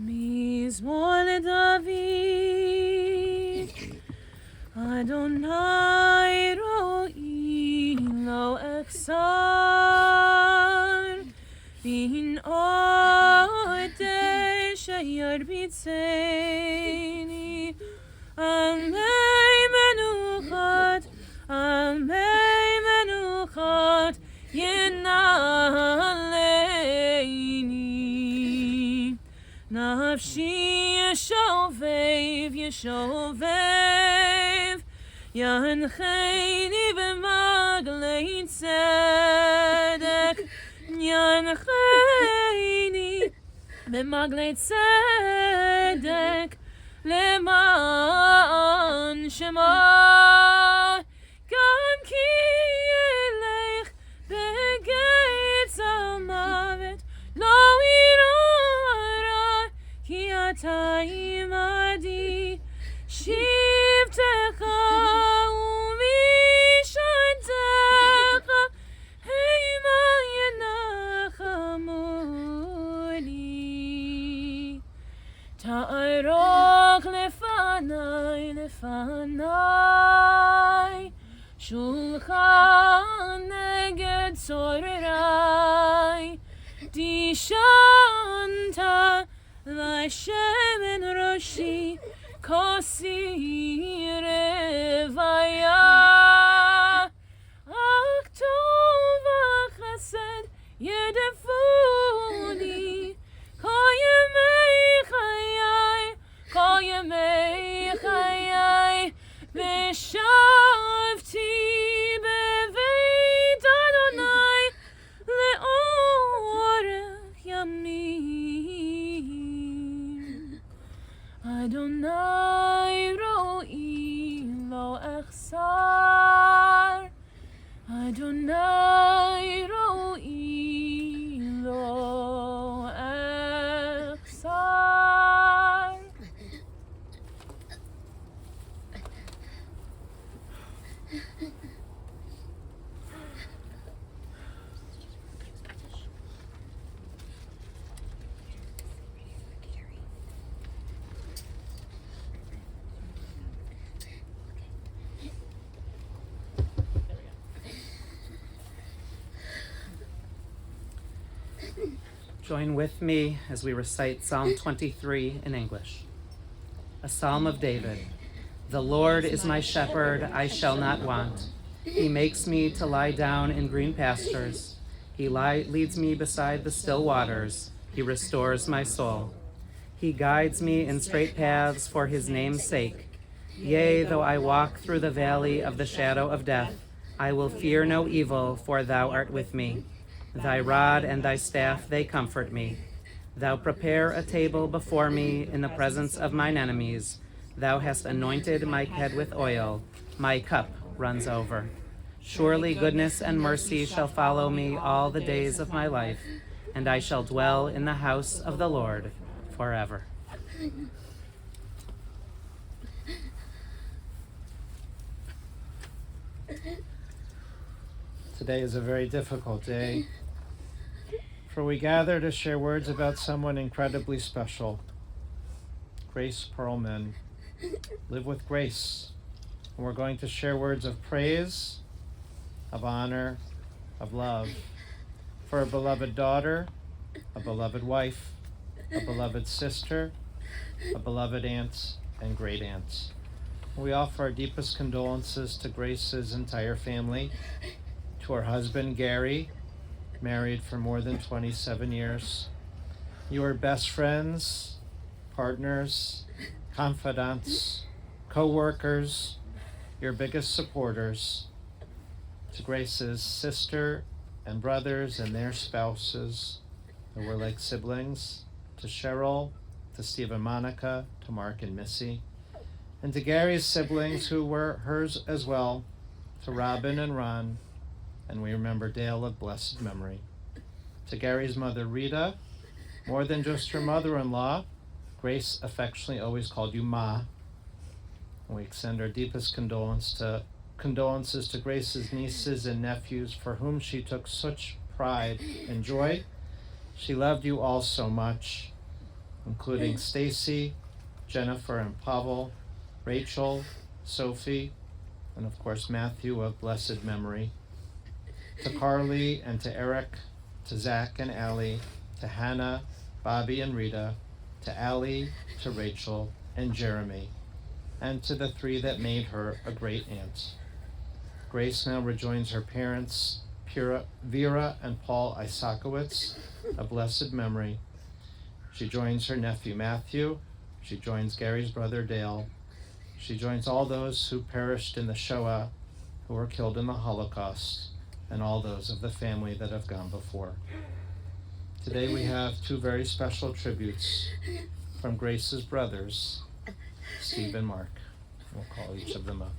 מזמור לדוד, אדוני רואי לא אחסר, בנאות שירביצני, עמי מנוחת ינעלני, נפשי ישובב, ינחני במעגלי צדק, ינחני במעגלי צדק, למען שמו. גם כי ילך בגיא המוות, לא ירא רע, כי אתה עמדי, שבטך ומשענתך המה ינחמוני. תערוך לפני שולחן נגד צורריי, דשנת לשמן ראשי, כוסי רוויה. אך טוב וחסד ירדפוני כל ימי חיי, ושבתי בבית אדוני לאורך ימים. אדוני רואי לא אחסר, אדוני רואי לא אחסר. Join with me as we recite Psalm 23 in English. A Psalm of David. The Lord is my shepherd, I shall not want. He makes me to lie down in green pastures. He leads me beside the still waters. He restores my soul. He guides me in straight paths for his name's sake. Yea, though I walk through the valley of the shadow of death, I will fear no evil, for thou art with me. Thy rod and thy staff, they comfort me. Thou prepare a table before me in the presence of mine enemies. Thou hast anointed my head with oil. My cup runs over. Surely goodness and mercy shall follow me all the days of my life, and I shall dwell in the house of the Lord forever. Today is a very difficult day, for we gather to share words about someone incredibly special. Grace Pearlman. Live with grace. And we're going to share words of praise, of honor, of love for a beloved daughter, a beloved wife, a beloved sister, a beloved aunt and great aunt. We offer our deepest condolences to Grace's entire family, to her husband, Gary, married for more than 27 years. You are best friends, partners, confidants, co-workers, your biggest supporters. To Grace's sister and brothers and their spouses who were like siblings, to Cheryl, to Steve and Monica, to Mark and Missy, and to Gary's siblings who were hers as well, to Robin and Ron, and we remember Dale of blessed memory. To Gary's mother, Rita, more than just her mother-in-law, Grace affectionately always called you Ma. And we extend our deepest condolences to Grace's nieces and nephews for whom she took such pride and joy. She loved you all so much. including Stacy, Jennifer and Pavel, Rachel, Sophie, and of course Matthew of blessed memory, to Carly and to Eric, to Zach and Allie, to Hannah, Bobby and Rita, to Allie, to Rachel and Jeremy, and to the three that made her a great aunt. Grace now rejoins her parents, Vera and Paul Isakowitz, of blessed memory. She joins her nephew Matthew. She joins Gary's brother Dale. She joins all those who perished in the Shoah, who were killed in the Holocaust, and all those of the family that have gone before. Today we have two very special tributes from Grace's brothers, Steve and Mark. We'll call each of them up.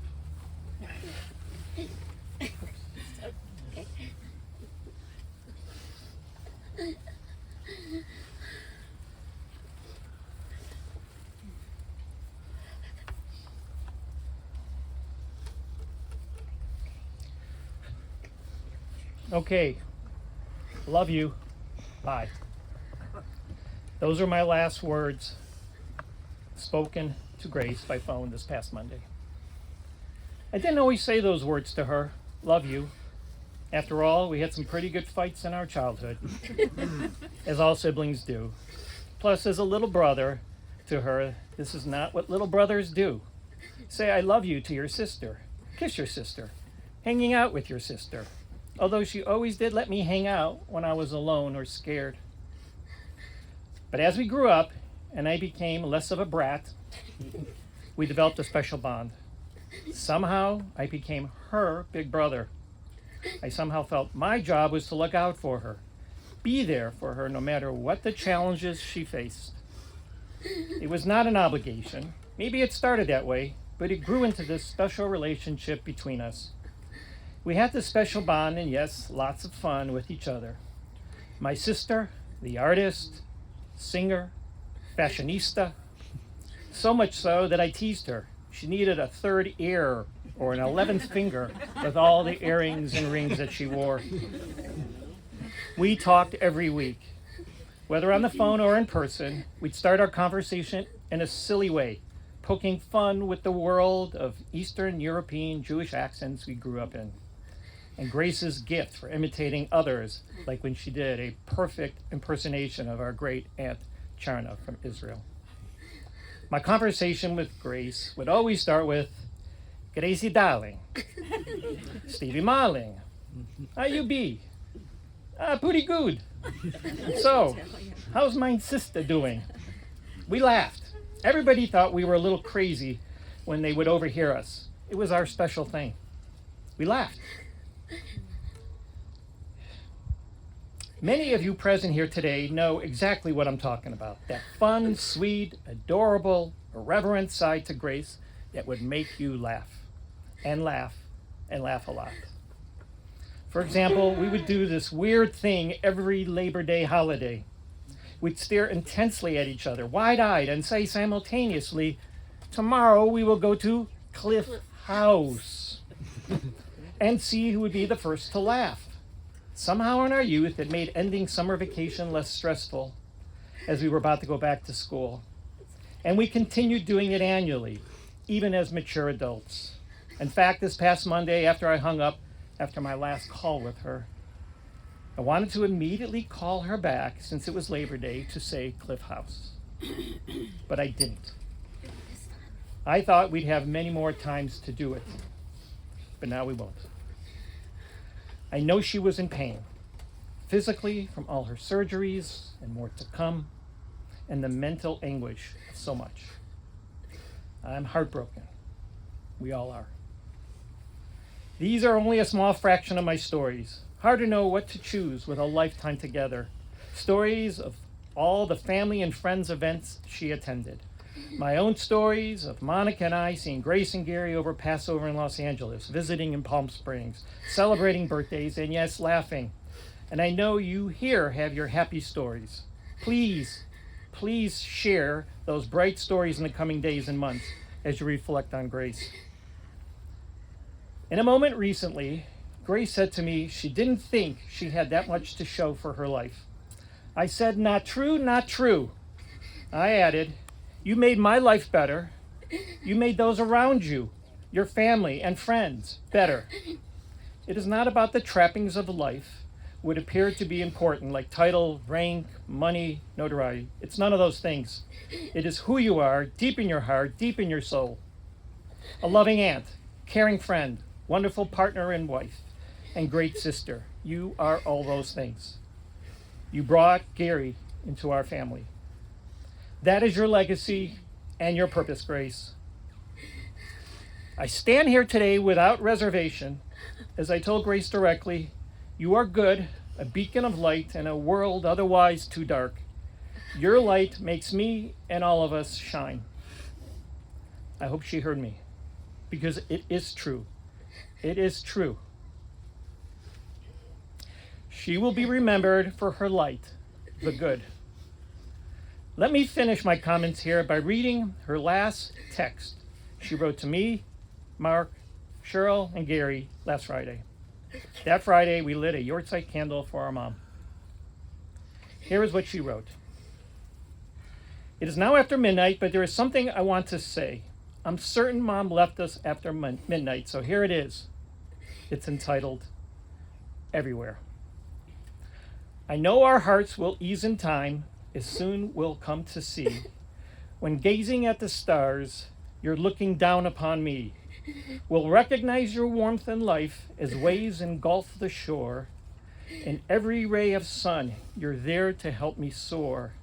Okay, love you, bye. Those are my last words spoken to Grace by phone this past Monday. I didn't always say those words to her, love you. After all, we had some pretty good fights in our childhood, as all siblings do. Plus, as a little brother to her, this is not what little brothers do. Say I love you to your sister, kiss your sister, hanging out with your sister. Although she always did let me hang out when I was alone or scared. But as we grew up and I became less of a brat, we developed a special bond. Somehow I became her big brother. I somehow felt my job was to look out for her, be there for her no matter what the challenges she faced. It was not an obligation. Maybe it started that way, but it grew into this special relationship between us. We had this special bond and yes, lots of fun with each other. My sister, the artist, singer, fashionista, so much so that I teased her. She needed a third ear or an 11th finger with all the earrings and rings that she wore. We talked every week. Whether on the phone or in person, we'd start our conversation in a silly way, poking fun with the world of Eastern European Jewish accents we grew up in. And Grace's gift for imitating others, like when she did a perfect impersonation of our great aunt Charna from Israel. My conversation with Grace would always start with, Gracie darling, Stevie Marling, how you be? Pretty good. So, how's my sister doing? We laughed. Everybody thought we were a little crazy when they would overhear us. It was our special thing. We laughed. Many of you present here today know exactly what I'm talking about. That fun, sweet, adorable, irreverent side to Grace that would make you laugh and laugh and laugh a lot. For example, we would do this weird thing every Labor Day holiday. We'd stare intensely at each other, wide-eyed, and say simultaneously, tomorrow we will go to Cliff House and see who would be the first to laugh. Somehow in our youth, it made ending summer vacation less stressful as we were about to go back to school. And we continued doing it annually, even as mature adults. In fact, this past Monday, after I hung up, after my last call with her, I wanted to immediately call her back since it was Labor Day to say Cliff House. But I didn't. I thought we'd have many more times to do it, but now we won't. I know she was in pain, physically from all her surgeries and more to come, and the mental anguish of so much. I'm heartbroken. We all are. These are only a small fraction of my stories. Hard to know what to choose with a lifetime together. Stories of all the family and friends events she attended. My own stories of Monica and I seeing Grace and Gary over Passover in Los Angeles, visiting in Palm Springs, celebrating birthdays, and yes, laughing. And I know you here have your happy stories. Please share those bright stories in the coming days and months as you reflect on Grace. In a moment recently, Grace said to me she didn't think she had that much to show for her life. I said, not true, not true. I added, you made my life better. You made those around you, your family and friends, better. It is not about the trappings of life, would appear to be important, like title, rank, money, notoriety. It's none of those things. It is who you are, deep in your heart, deep in your soul. A loving aunt, caring friend, wonderful partner and wife, and great sister. You are all those things. You brought Gary into our family. That is your legacy and your purpose, Grace. I stand here today without reservation. As I told Grace directly, you are good, a beacon of light in a world otherwise too dark. Your light makes me and all of us shine. I hope she heard me, because it is true. It is true. She will be remembered for her light, the good. Let me finish my comments here by reading her last text she wrote to me, Mark, Cheryl, and Gary last Friday. That Friday, we lit a yahrzeit candle for our mom. Here is what she wrote. It is now after midnight, but there is something I want to say. I'm certain Mom left us after midnight, so here it is. It's entitled, Everywhere. I know our hearts will ease in time, as soon we'll come to see. When gazing at the stars, you're looking down upon me. We'll recognize your warmth and life as waves engulf the shore. In every ray of sun, you're there to help me soar.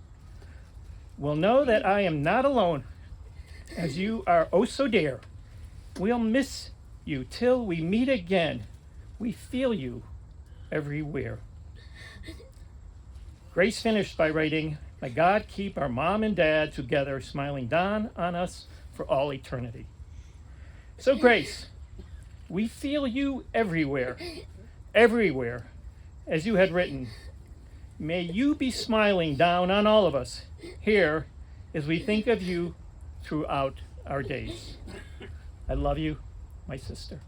We'll know that I am not alone, as you are oh so dear. We'll miss you till we meet again. We feel you everywhere. Grace finished by writing, may God keep our mom and dad together, smiling down on us for all eternity. So Grace, we feel you everywhere, everywhere, as you had written. May you be smiling down on all of us here as we think of you throughout our days. I love you, my sister.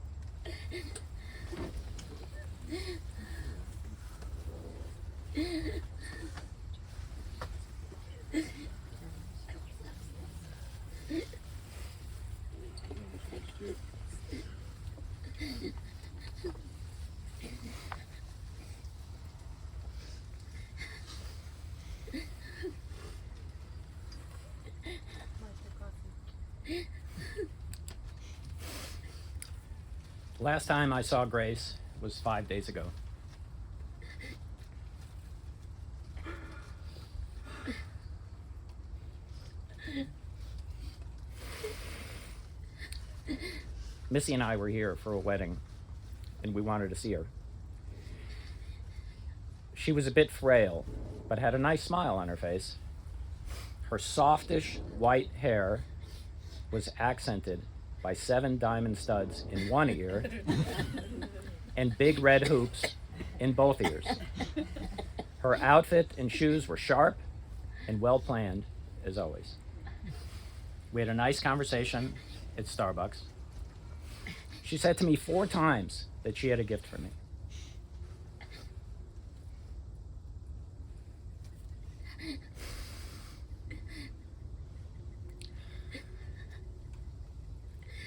Last time I saw Grace was 5 days ago. Missy and I were here for a wedding, and we wanted to see her. She was a bit frail, but had a nice smile on her face. Her softish white hair was accented by 7 diamond studs in one ear and big red hoops in both ears. Her outfit and shoes were sharp and well planned, as always. We had a nice conversation at Starbucks. She said to me 4 times that she had a gift for me.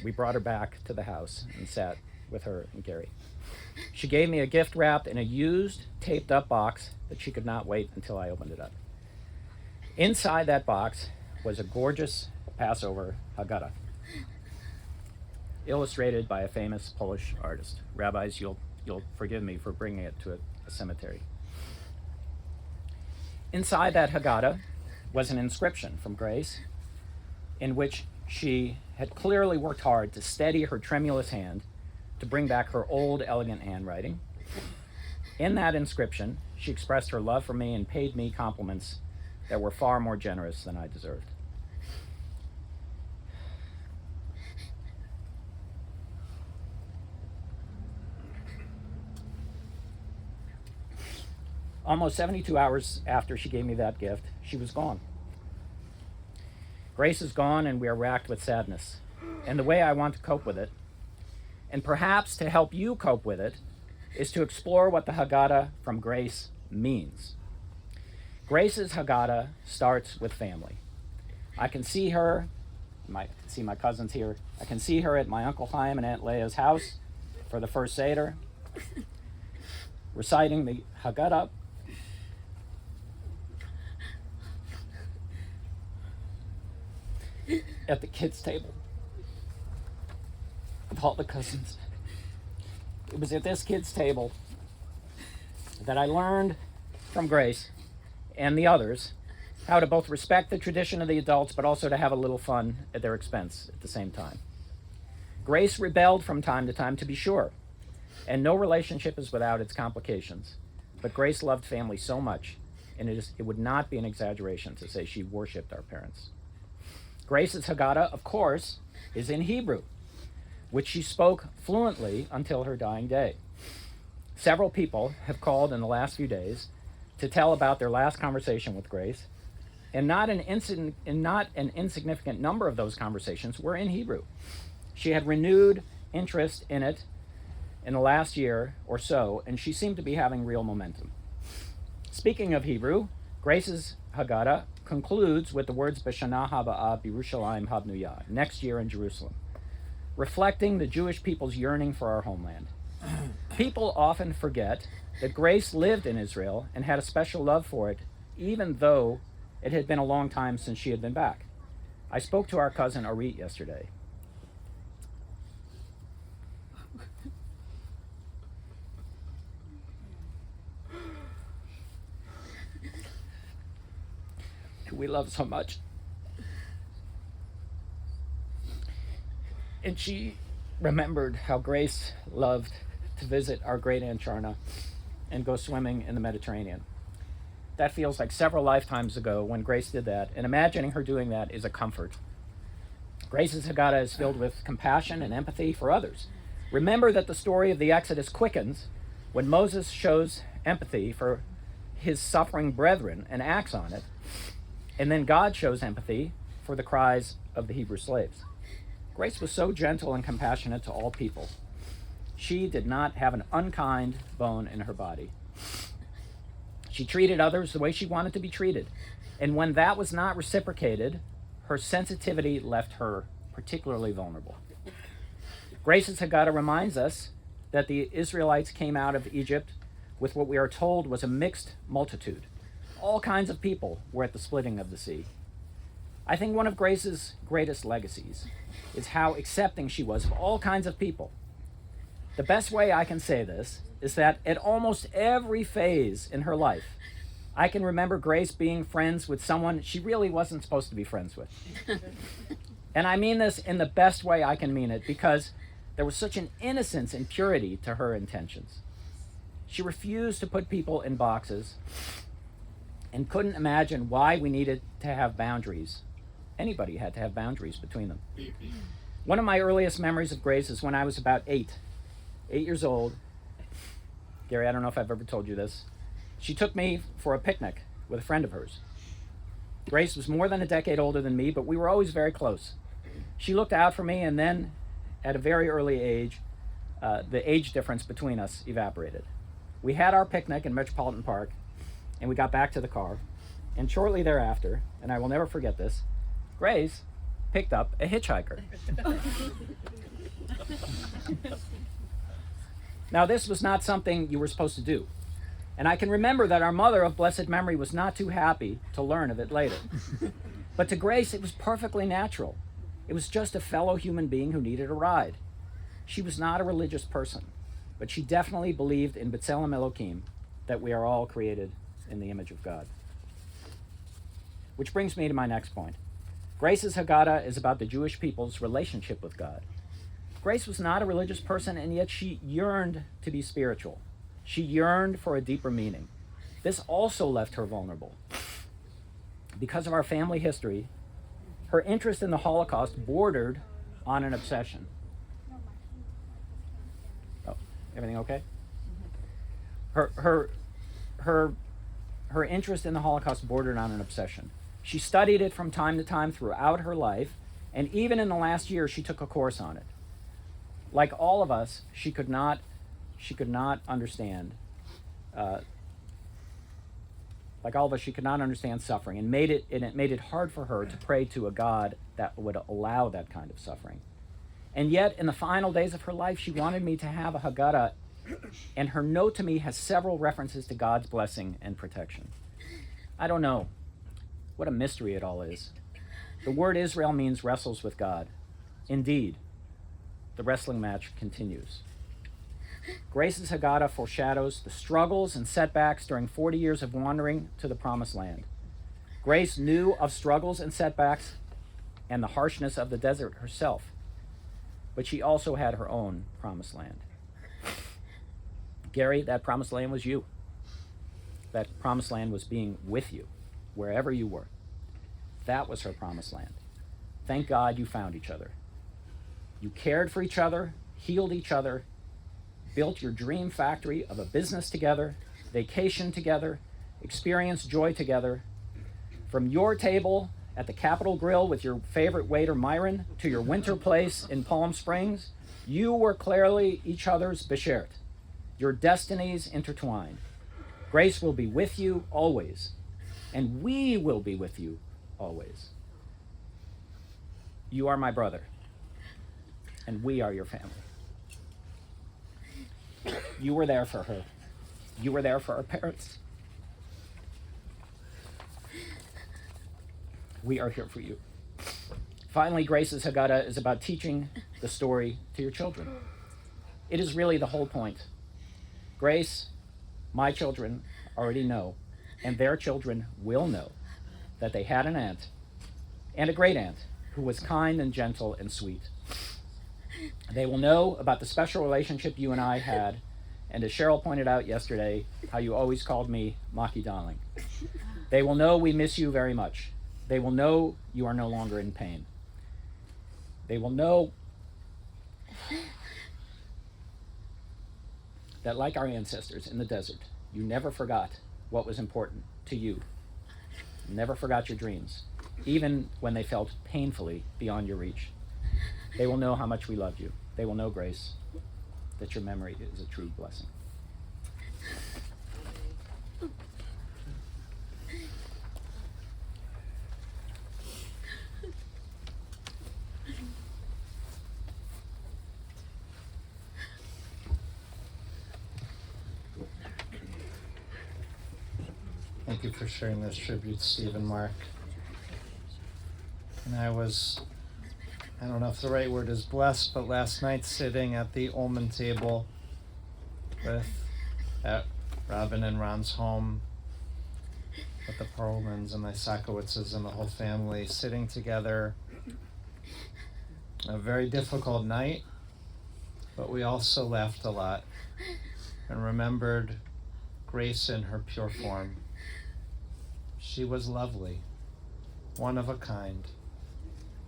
We brought her back to the house and sat with her and Gary. She gave me a gift wrapped in a used, taped up box that she could not wait until I opened it up. Inside that box was a gorgeous Passover Haggadah, illustrated by a famous Polish artist. Rabbis, you'll forgive me for bringing it to a cemetery. Inside that Haggadah was an inscription from Grace in which she had clearly worked hard to steady her tremulous hand to bring back her old, elegant handwriting. In that inscription, she expressed her love for me and paid me compliments that were far more generous than I deserved. Almost 72 hours after she gave me that gift, she was gone. Grace is gone, and we are racked with sadness. And the way I want to cope with it, and perhaps to help you cope with it, is to explore what the Haggadah from Grace means. Grace's Haggadah starts with family. I can see her, see my cousins here. I can see her at my Uncle Chaim and Aunt Leah's house for the first Seder, reciting the Haggadah. At the kids' table with all the cousins. It was at this kids' table that I learned from Grace and the others how to both respect the tradition of the adults but also to have a little fun at their expense at the same time. Grace rebelled from time to time, to be sure, and no relationship is without its complications. But Grace loved family so much, and it would not be an exaggeration to say she worshipped our parents. Grace's Haggadah, of course, is in Hebrew, which she spoke fluently until her dying day. Several people have called in the last few days to tell about their last conversation with Grace, and not an insignificant number of those conversations were in Hebrew. She had renewed interest in it in the last year or so, and she seemed to be having real momentum. Speaking of Hebrew, Grace's Haggadah concludes with the words B'shana haba'ah b'Yerushalayim habnuyah, next year in Jerusalem, reflecting the Jewish people's yearning for our homeland. People often forget that Grace lived in Israel and had a special love for it, even though it had been a long time since she had been back. I spoke to our cousin Arit yesterday. Who we love so much. And she remembered how Grace loved to visit our great Aunt Charna and go swimming in the Mediterranean. That feels like several lifetimes ago when Grace did that, and imagining her doing that is a comfort. Grace's Haggadah is filled with compassion and empathy for others. Remember that the story of the Exodus quickens when Moses shows empathy for his suffering brethren and acts on it, and then God shows empathy for the cries of the Hebrew slaves. Grace was so gentle and compassionate to all people. She did not have an unkind bone in her body. She treated others the way she wanted to be treated. And when that was not reciprocated, her sensitivity left her particularly vulnerable. Grace's Haggadah reminds us that the Israelites came out of Egypt with what we are told was a mixed multitude. All kinds of people were at the splitting of the sea. I think one of Grace's greatest legacies is how accepting she was of all kinds of people. The best way I can say this is that at almost every phase in her life, I can remember Grace being friends with someone she really wasn't supposed to be friends with. And I mean this in the best way I can mean it, because there was such an innocence and purity to her intentions. She refused to put people in boxes and couldn't imagine why we needed to have boundaries. Anybody had to have boundaries between them. One of my earliest memories of Grace is when I was about 8 years old. Gary, I don't know if I've ever told you this. She took me for a picnic with a friend of hers. Grace was more than a decade older than me, but we were always very close. She looked out for me, and then at a very early age, the age difference between us evaporated. We had our picnic in Metropolitan Park, and we got back to the car, and shortly thereafter, and I will never forget this, Grace picked up a hitchhiker. Now, this was not something you were supposed to do. And I can remember that our mother of blessed memory was not too happy to learn of it later. But to Grace, it was perfectly natural. It was just a fellow human being who needed a ride. She was not a religious person, but she definitely believed in B'Tselem Elohim, that we are all created in the image of God. Which brings me to my next point. Grace's Haggadah is about the Jewish people's relationship with God. Grace was not a religious person, and yet she yearned to be spiritual. She yearned for a deeper meaning. This also left her vulnerable. Because of our family history, her interest in the Holocaust bordered on an obsession. Oh, everything okay? Her interest in the Holocaust bordered on an obsession. She studied it from time to time throughout her life, and even in the last year, she took a course on it. Like all of us, she could not understand Like all of us, she could not understand suffering, and it made it hard for her to pray to a God that would allow that kind of suffering. And yet, in the final days of her life, she wanted me to have a Haggadah, and her note to me has several references to God's blessing and protection. I don't know. What a mystery it all is. The word Israel means wrestles with God. Indeed, the wrestling match continues. Grace's Haggadah foreshadows the struggles and setbacks during 40 years of wandering to the Promised Land. Grace knew of struggles and setbacks and the harshness of the desert herself, but she also had her own Promised Land. Gary, that Promised Land was you. That Promised Land was being with you, wherever you were. That was her Promised Land. Thank God you found each other. You cared for each other, healed each other, built your dream factory of a business together, vacationed together, experienced joy together. From your table at the Capitol Grill with your favorite waiter Myron to your winter place in Palm Springs, you were clearly each other's beshert. Your destinies intertwined. Grace will be with you always, and we will be with you always. You are my brother, and we are your family. You were there for her. You were there for our parents. We are here for you. Finally, Grace's Haggadah is about teaching the story to your children. It is really the whole point. Grace, my children already know, and their children will know, that they had an aunt, and a great aunt, who was kind and gentle and sweet. They will know about the special relationship you and I had, and as Cheryl pointed out yesterday, how you always called me Maki Darling. They will know we miss you very much. They will know you are no longer in pain. They will know that, like our ancestors in the desert, you never forgot what was important to you. You never forgot your dreams, even when they felt painfully beyond your reach. They will know how much we loved you. They will know, Grace, that your memory is a true blessing. Thank you for sharing those tributes, Steve and Mark. And I don't know if the right word is blessed, but last night sitting at the Ullman table at Robin and Ron's home with the Pearlmans and the Sakowitzes and the whole family sitting together. A very difficult night, but we also laughed a lot and remembered Grace in her pure form. She was lovely, one of a kind,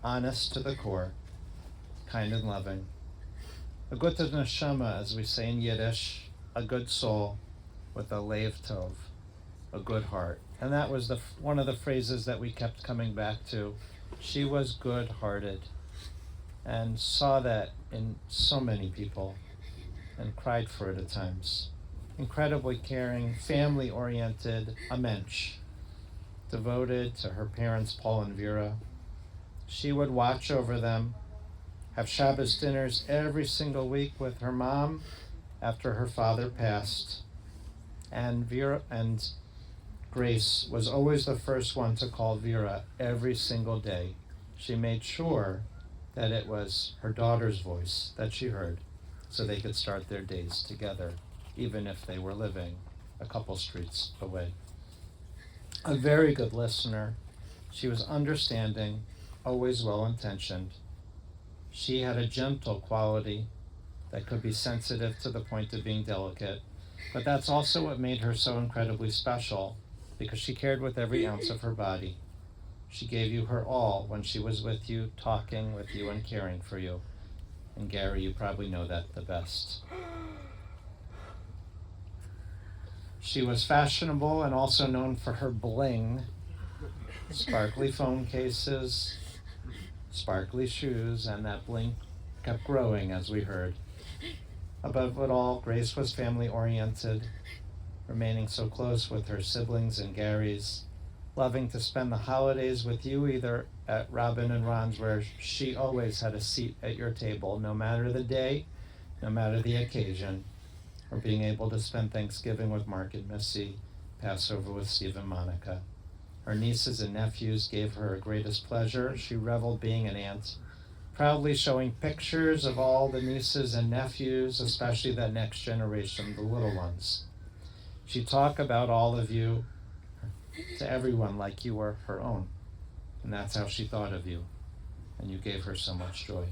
honest to the core, kind and loving. A gute neshama, as we say in Yiddish, a good soul with a lev tov, a good heart. And that was one of the phrases that we kept coming back to. She was good-hearted and saw that in so many people and cried for it at times. Incredibly caring, family-oriented, a mensch, devoted to her parents, Paul and Vera. She would watch over them, have Shabbos dinners every single week with her mom after her father passed. And Vera and Grace was always the first one to call Vera every single day. She made sure that it was her daughter's voice that she heard so they could start their days together, even if they were living a couple streets away. A very good listener. She was understanding, always well-intentioned. She had a gentle quality that could be sensitive to the point of being delicate, but that's also what made her so incredibly special, because she cared with every ounce of her body. She gave you her all when she was with you, talking with you and caring for you. And Gary, you probably know that the best. She was fashionable and also known for her bling, sparkly phone cases, sparkly shoes, and that bling kept growing, as we heard. Above it all, Grace was family-oriented, remaining so close with her siblings and Gary's, loving to spend the holidays with you either at Robin and Ron's, where she always had a seat at your table, no matter the day, no matter the occasion, or being able to spend Thanksgiving with Mark and Missy, Passover with Steve and Monica. Her nieces and nephews gave her her greatest pleasure. She reveled being an aunt, proudly showing pictures of all the nieces and nephews, especially that next generation, the little ones. She talked about all of you to everyone like you were her own, and that's how she thought of you, and you gave her so much joy.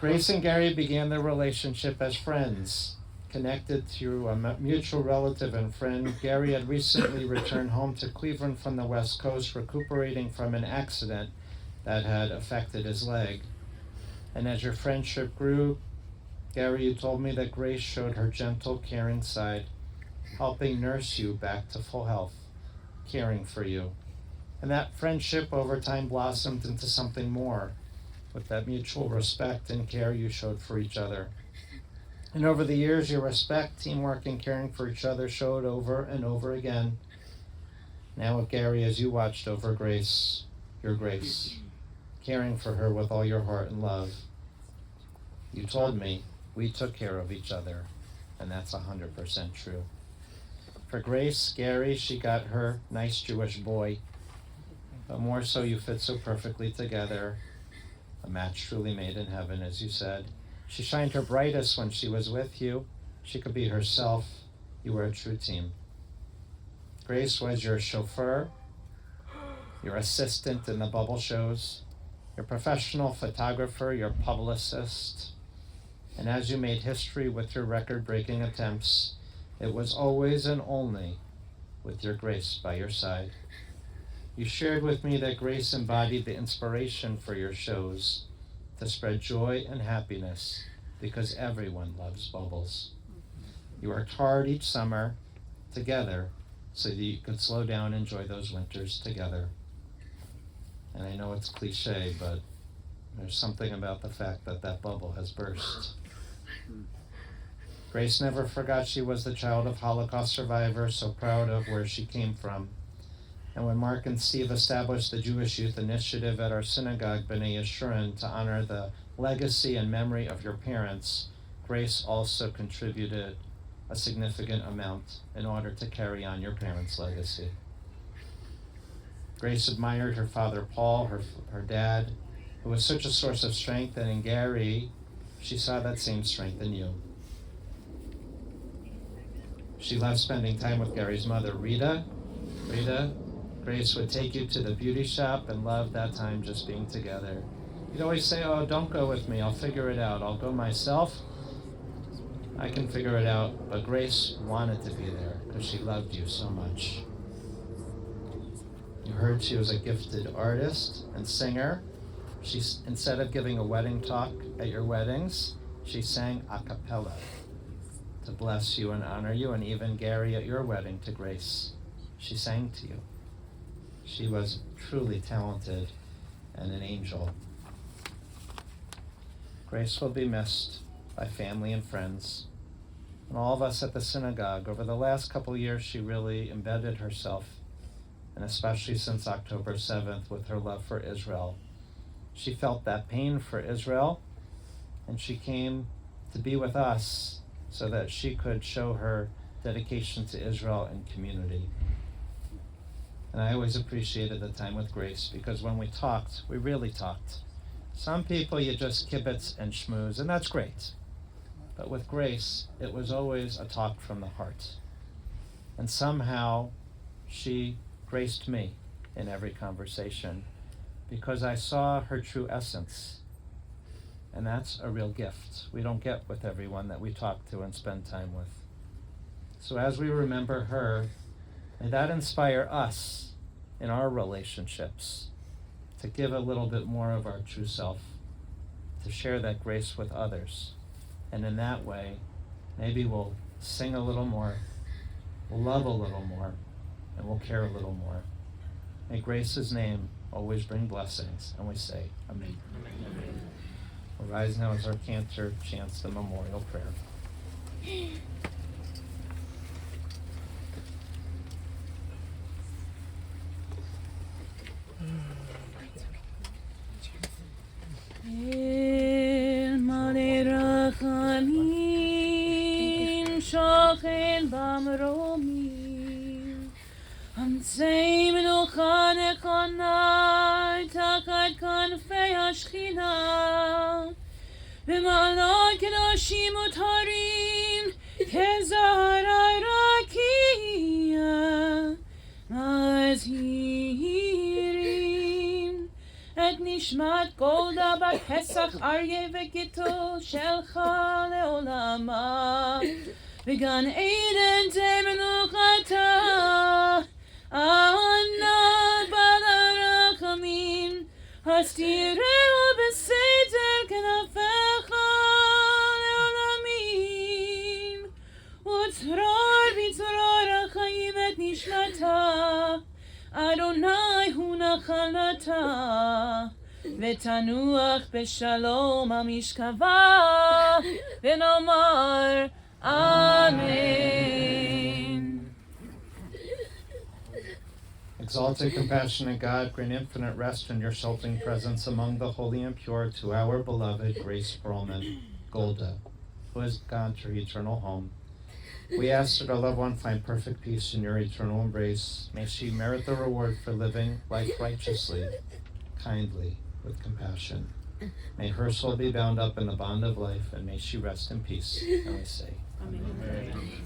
Grace and Gary began their relationship as friends, connected through a mutual relative and friend. Gary had recently returned home to Cleveland from the West Coast, recuperating from an accident that had affected his leg. And as your friendship grew, Gary, you told me that Grace showed her gentle, caring side, helping nurse you back to full health, caring for you. And that friendship over time blossomed into something more, with that mutual respect and care you showed for each other. And over the years, your respect, teamwork, and caring for each other showed over and over again. Now with Gary, as you watched over Grace, your Grace, caring for her with all your heart and love. You told me we took care of each other, and that's 100% true. For Grace, Gary, she got her nice Jewish boy, but more so you fit so perfectly together, a match truly made in heaven, as you said. She shined her brightest when she was with you. She could be herself. You were a true team. Grace was your chauffeur, your assistant in the bubble shows, your professional photographer, your publicist. And as you made history with your record-breaking attempts, it was always and only with your Grace by your side. You shared with me that Grace embodied the inspiration for your shows, to spread joy and happiness, because everyone loves bubbles. You worked hard each summer together so that you could slow down and enjoy those winters together. And I know it's cliche, but there's something about the fact that that bubble has burst. Grace never forgot she was the child of Holocaust survivors, so proud of where she came from. And when Mark and Steve established the Jewish Youth Initiative at our synagogue, B'nai Yeshurun, to honor the legacy and memory of your parents, Grace also contributed a significant amount in order to carry on your parents' legacy. Grace admired her father, Paul, her dad, who was such a source of strength, and in Gary, she saw that same strength in you. She loved spending time with Gary's mother, Rita. Grace would take you to the beauty shop and loved that time just being together. You'd always say, "Oh, don't go with me, I'll figure it out. I'll go myself. I can figure it out." But Grace wanted to be there because she loved you so much. You heard she was a gifted artist and singer. Instead of giving a wedding talk at your weddings, she sang a cappella to bless you and honor you, and even Gary at your wedding to Grace, she sang to you. She was truly talented and an angel. Grace will be missed by family and friends, and all of us at the synagogue. Over the last couple of years, she really embedded herself, and especially since October 7th, with her love for Israel. She felt that pain for Israel, and she came to be with us so that she could show her dedication to Israel and community. And I always appreciated the time with Grace, because when we talked, we really talked. Some people you just kibitz and schmooze, and that's great. But with Grace, it was always a talk from the heart. And somehow she graced me in every conversation, because I saw her true essence. And that's a real gift we don't get with everyone that we talk to and spend time with. So as we remember her, may that inspire us in our relationships to give a little bit more of our true self, to share that grace with others. And in that way, maybe we'll sing a little more, we'll love a little more, and we'll care a little more. May Grace's name always bring blessings, and we say, Amen. We'll rise now as our cantor chants the memorial prayer. El male rachamim shochen bamromim Hamtzei menucha nechonai tachat kanfei hashchina B'ma'alot kedoshim utarim kezaharai rakia mazhirim Et nishmat golda b'pesach aryeh v'gittul shelcha le'olama V'gan Eden temenuchata Anat balarachamim Hastireu b'seder kenafecha le'olamim Utzrar b'tzrar achayim et nishmata Adonai hu nachalata V'tanuach b'shalom amishkava V'nomar Amen. Exalted, compassionate God, grant infinite rest in your sheltering presence among the holy and pure to our beloved Grace Pearlman, Golda, who has gone to her eternal home. We ask that our loved one find perfect peace in your eternal embrace. May she merit the reward for living life righteously, kindly, with compassion. May her soul be bound up in the bond of life, and may she rest in peace. And we say, Amen.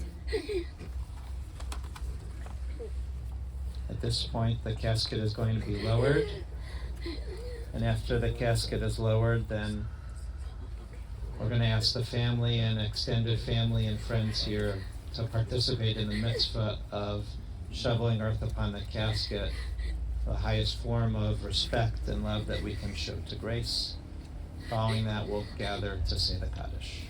At this point, the casket is going to be lowered. And after the casket is lowered, then we're going to ask the family and extended family and friends here to participate in the mitzvah of shoveling earth upon the casket, the highest form of respect and love that we can show to Grace. Following that, we'll gather to say the Kaddish.